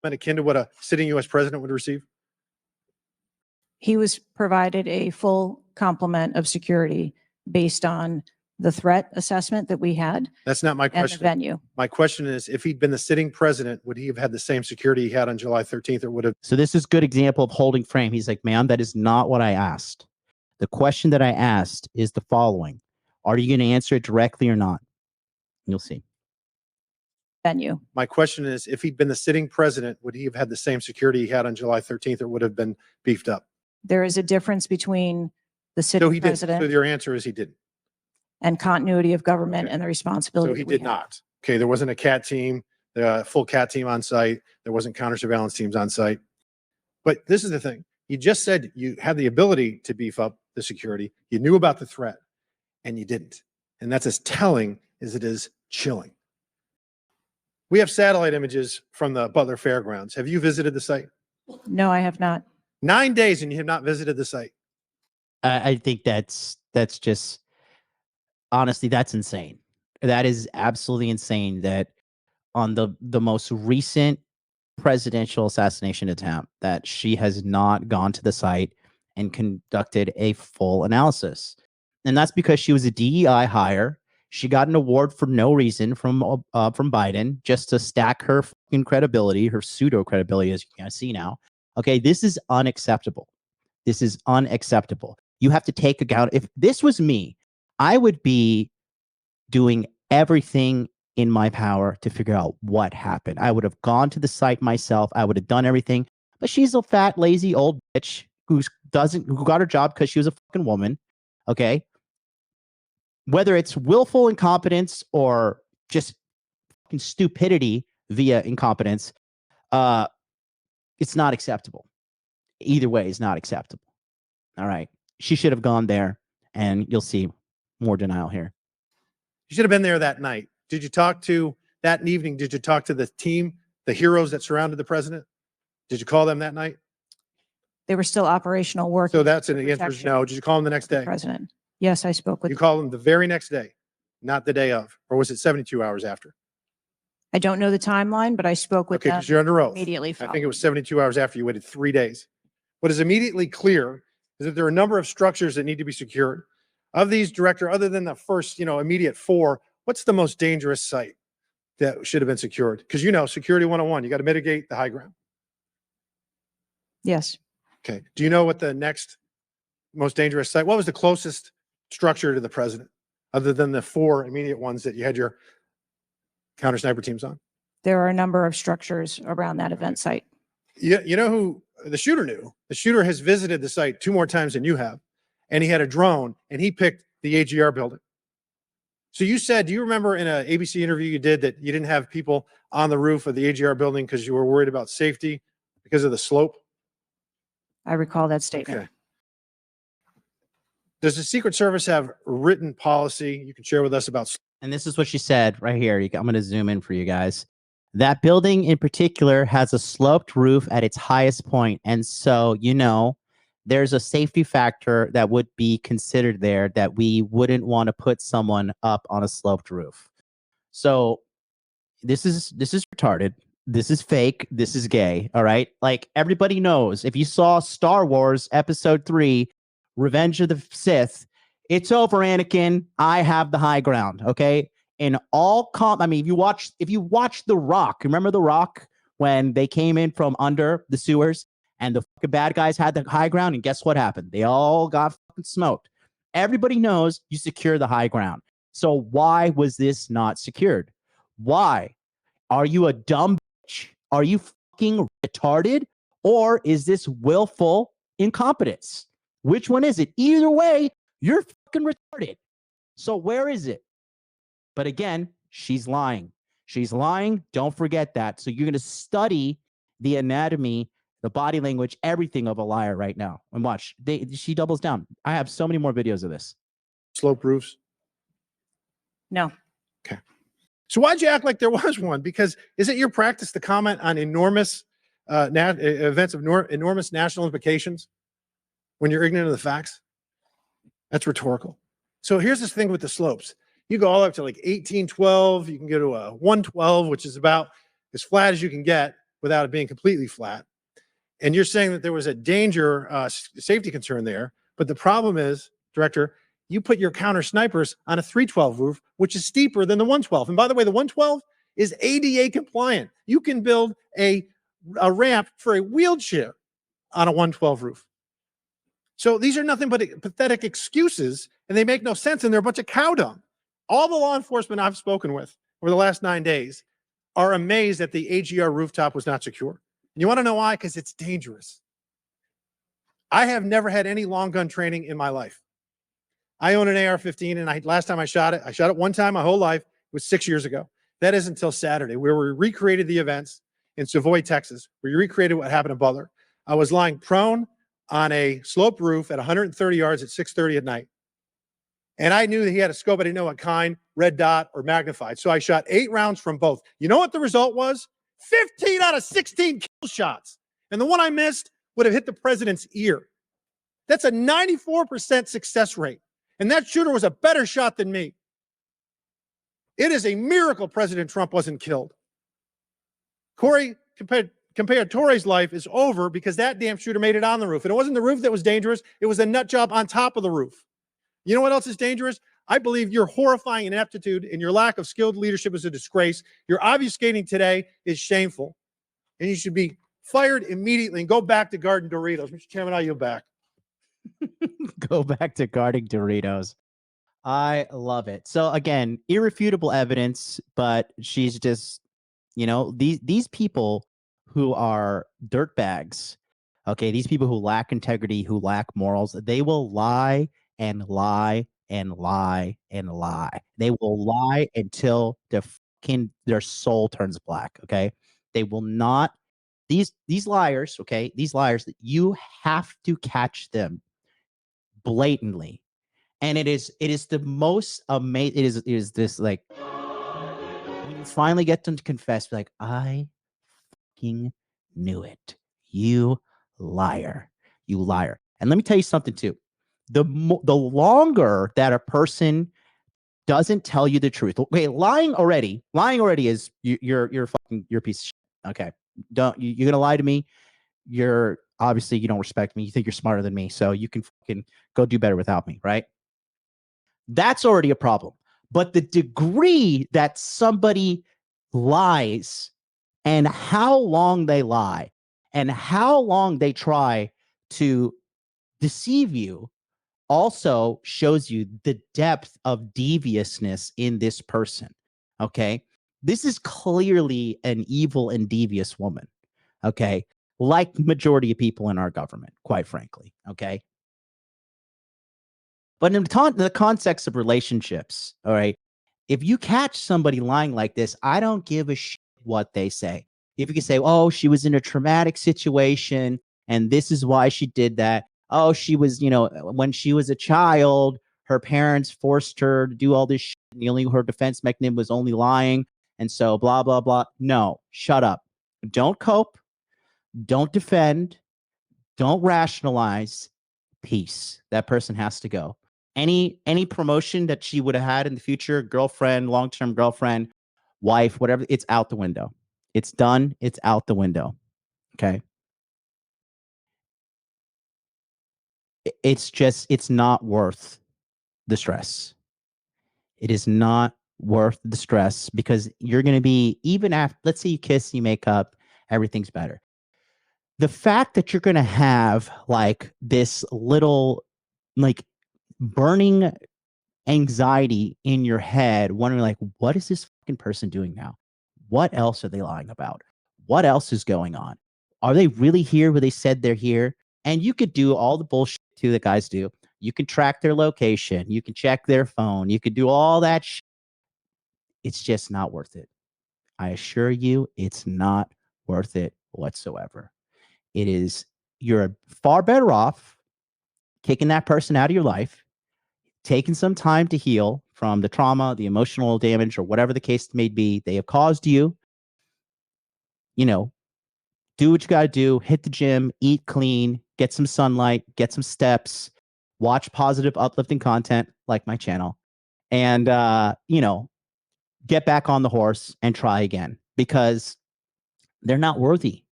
akin to what a sitting U.S. president would receive? He was provided a full complement of security based on the threat assessment that we had. That's not my and question. the venue. My question is, if he'd been the sitting president, would he have had the same security he had on July 13th, or would have? So this is a good example of holding frame. He's like, ma'am, that is not what I asked. The question that I asked is the following. Are you going to answer it directly or not? You'll see. Venue. My question is, if he'd been the sitting president, would he have had the same security he had on July 13th, or would have been beefed up? There is a difference between the sitting president. So your answer is he didn't. And continuity of government Okay. and the responsibility. So he did not. Okay, there wasn't a CAT team, the full CAT team on site. There wasn't counter surveillance teams on site. But this is the thing. You just said you had the ability to beef up the security. You knew about the threat, and you didn't. And that's as telling as it is chilling. We have satellite images from the Butler Fairgrounds. Have you visited the site? No, I have not. 9 days and you have not visited the site. I think that's just, honestly, that's insane. That is absolutely insane that on the most recent presidential assassination attempt that she has not gone to the site and conducted a full analysis. And that's because she was a DEI hire. She got an award for no reason from Biden just to stack her fucking credibility, her pseudo credibility, as you can see now. Okay, this is unacceptable. This is unacceptable. You have to take account. If this was me, I would be doing everything in my power to figure out what happened. I would have gone to the site myself. I would have done everything. But she's a fat, lazy old bitch who got her job because she was a fucking woman. Okay. Whether it's willful incompetence or just fucking stupidity via incompetence, it's not acceptable. Either way is not acceptable. All right. She should have gone there, and you'll see more denial here. You should have been there that night. Did you talk to that evening? Did you talk to the team, the heroes that surrounded the president? Did you call them that night? They were still operational work. So that's an answer is no. Did you call them the next day? President. Yes, I spoke with. You called them the very next day, not the day of, or was it 72 hours after? I don't know the timeline, but I spoke with them. Okay, because you're under oath. Immediately. I think it was 72 hours after. You waited 3 days. What is immediately clear is that there are a number of structures that need to be secured. Of these, Director, other than the first, immediate 4, what's the most dangerous site that should have been secured? Because security 101, you got to mitigate the high ground. Yes. Okay. Do you know what the next most dangerous site? What was the closest structure to the president, other than the 4 immediate ones that you had your counter sniper teams on? There are a number of structures around that event site. You know who the shooter knew? The shooter has visited the site 2 more times than you have, and he had a drone, and he picked the AGR building. So you said, do you remember in an ABC interview you did that you didn't have people on the roof of the AGR building because you were worried about safety because of the slope? I recall that statement. Okay. Does the Secret Service have written policy you can share with us about? And this is what she said right here. I'm going to zoom in for you guys. That building in particular has a sloped roof at its highest point. And so, there's a safety factor that would be considered there that we wouldn't want to put someone up on a sloped roof. So this is retarded. This is fake. This is gay. All right. Like everybody knows, if you saw Star Wars Episode 3, Revenge of the Sith, it's over, Anakin. I have the high ground. Okay. In all if you watch The Rock, remember The Rock when they came in from under the sewers and the fucking bad guys had the high ground, and guess what happened? They all got fucking smoked. Everybody knows you secure the high ground. So why was this not secured? Why? Are you a dumb bitch? Are you fucking retarded? Or is this willful incompetence? Which one is it? Either way, you're fucking retarded. So where is it? But again, she's lying. She's lying. Don't forget that. So you're going to study the anatomy, the body language, everything of a liar right now. And watch. She doubles down. I have so many more videos of this. Slope roofs? No. Okay. So why'd you act like there was one? Because is it your practice to comment on enormous events of enormous national implications when you're ignorant of the facts? That's rhetorical. So here's this thing with the slopes. You go all up to like 1812. You can go to a 112, which is about as flat as you can get. without it being completely flat. And you're saying that there was a danger, safety concern there. But the problem is, Director, you put your counter snipers on a 312 roof, which is steeper than the 112. And by the way, the 112 is ADA compliant. You can build a ramp for a wheelchair on a 112 roof. So these are nothing but pathetic excuses, and they make no sense, and they're a bunch of cow dung. All the law enforcement I've spoken with over the last 9 days are amazed that the AGR rooftop was not secure. You want to know why? Because it's dangerous. I have never had any long gun training in my life. I own an AR-15, and last time I shot it one time my whole life. It was 6 years ago. That is until Saturday, where we recreated the events in Savoy, Texas. We recreated what happened in Butler. I was lying prone on a sloped roof at 130 yards at 6:30 at night. And I knew that he had a scope. I didn't know what kind, red dot or magnified. So I shot 8 rounds from both. You know what the result was? 15 out of 16 kill shots. And the one I missed would have hit the president's ear. That's a 94% success rate. And that shooter was a better shot than me. It is a miracle President Trump wasn't killed. Corey Comparatore life is over because that damn shooter made it on the roof. And it wasn't the roof that was dangerous. It was a nut job on top of the roof. You know what else is dangerous? I believe your horrifying ineptitude and your lack of skilled leadership is a disgrace. Your obfuscating today is shameful. And you should be fired immediately and go back to guarding Doritos. Mr. Chairman, I yield back. Go back to guarding Doritos. I love it. So again, irrefutable evidence, but she's just, these people who are dirtbags, okay, these people who lack integrity, who lack morals, they will lie and lie and lie and lie. They will lie until their soul turns black. Okay, they will not. These liars. Okay, these liars. You have to catch them blatantly, and it is the most amazing. It is this like when you finally get them to confess, like I fucking knew it. You liar. You liar. And let me tell you something too. The longer that a person doesn't tell you the truth. Okay, lying already is you're fucking you're a piece of shit. Okay. You're gonna lie to me. You're obviously you don't respect me. You think you're smarter than me, so you can fucking go do better without me, right? That's already a problem. But the degree that somebody lies and how long they lie and how long they try to deceive you also shows you the depth of deviousness in this person. Okay. This is clearly an evil and devious woman. Okay. Like the majority of people in our government, quite frankly. Okay. But in the context of relationships, all right, if you catch somebody lying like this, I don't give a shit what they say. If you can say, oh, she was in a traumatic situation and this is why she did that. Oh, she was, when she was a child, her parents forced her to do all this shit. And her defense mechanism was only lying. And so blah, blah, blah. No, shut up. Don't cope. Don't defend. Don't rationalize. Peace. That person has to go. Any promotion that she would have had in the future, girlfriend, long-term girlfriend, wife, whatever, it's out the window. It's done. It's out the window. Okay. It's not worth the stress. It is not worth the stress because you're going to be, even after, let's say you kiss, you make up, everything's better. The fact that you're going to have like this little, like burning anxiety in your head, wondering like, what is this fucking person doing now? What else are they lying about? What else is going on? Are they really here where they said they're here? And you could do all the bullshit too that guys do. You can track their location. You can check their phone. You could do all that shit. It's just not worth it. I assure you, it's not worth it whatsoever. You're far better off kicking that person out of your life, taking some time to heal from the trauma, the emotional damage, or whatever the case may be they have caused you. Do what you got to do, hit the gym, eat clean, get some sunlight, get some steps, watch positive, uplifting content like my channel, and, get back on the horse and try again. Because They're not worthy.